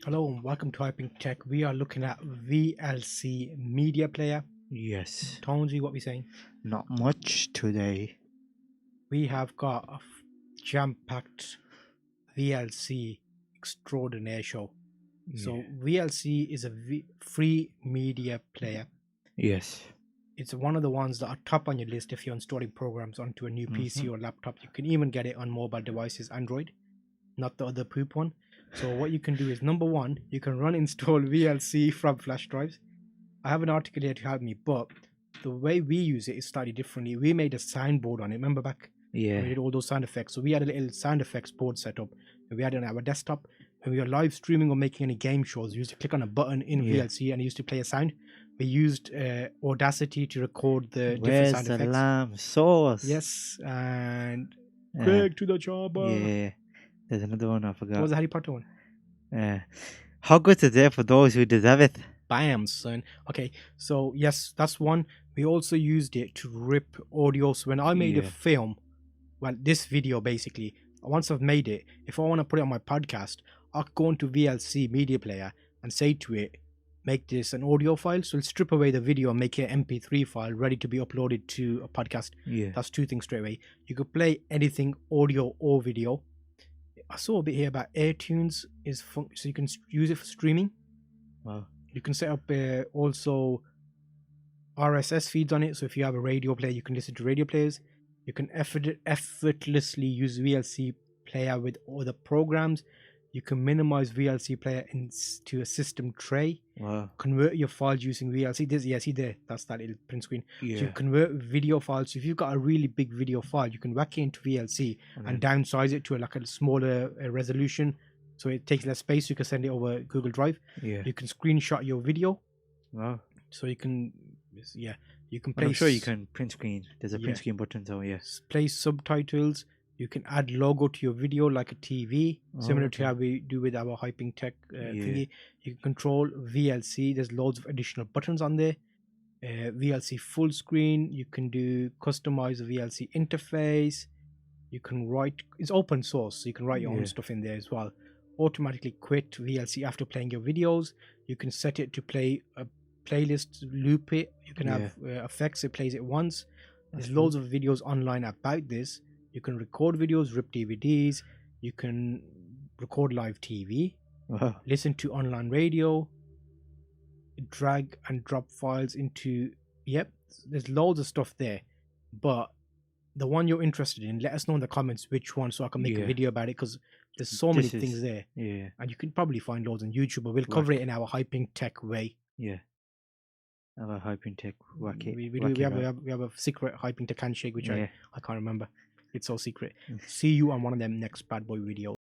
Hello and welcome to Hyping Tech. We are looking at VLC Media Player. Yes, Tonesy, what we saying? not much today. We have got a jam-packed VLC extraordinaire show. So VLC is a free media player. Yes. It's one of the ones that are top on your list if you're installing programs onto a new PC or laptop. You can even get it on mobile devices, Android, not the other poop one. So what you can do is, number one, you can run install VLC from flash drives. I have an article here to help me, but the way we use it is slightly differently. We made a soundboard on it. Remember back when we Yeah. did all those sound effects? So we had a little sound effects board set up, and we had it on our desktop. When we were live streaming or making any game shows, we used to click on a button in VLC and it used to play a sound. We used Audacity to record the different Where's sound the effects. lamb sauce? Yes, and Craig to the chopper. Yeah. There's another one I What forgot. was the Harry Potter one? Hogwarts is there for those who deserve it. Bam, son. Okay, so yes, that's one. We also used it to rip audio. So when I made a film, well, this video basically, once I've made it, if I want to put it on my podcast, I could go into VLC Media Player and say to it, make this an audio file. So it'll strip away the video and make it an MP3 file ready to be uploaded to a podcast. Yeah. That's two things straight away. You could play anything, audio or video. I saw a bit here about AirTunes so you can use it for streaming. Wow. You can set up also RSS feeds on it. So if you have a radio player, you can listen to radio players. You can effortlessly use VLC player with other programs. You can minimize VLC player into a system tray. Wow. Convert your files using VLC. See there, that's that little print screen. Yeah. So you convert video files. So if you've got a really big video file, you can whack it into VLC and downsize it to a smaller resolution. So it takes less space. You can send it over Google Drive. Yeah. You can screenshot your video. Wow. So you can, you can play. I'm sure you can print screen. There's a print screen button, so yes. Play subtitles. You can add logo to your video like a TV, similar to how we do with our Hyping Tech thingy. You can control VLC. There's loads of additional buttons on there. VLC full screen. You can do customize the VLC interface. You can write. It's open source, so you can write your own stuff in there as well. Automatically quit VLC after playing your videos. You can set it to play a playlist, loop it. You can have effects. It plays it once. There's loads of videos online about this. You can record videos, rip DVDs. You can record live TV. Wow. Listen to online radio. Drag and drop files into. There's loads of stuff there, but the one you're interested in, let us know in the comments which one, so I can make a video about it, because there's so many things there. Yeah. And you can probably find loads on YouTube, but we'll cover it in our Hyping Tech way. Yeah. Our Hyping Tech wacky. We have a secret Hyping Tech handshake, which I can't remember. It's so secret. See you on one of them next bad boy videos.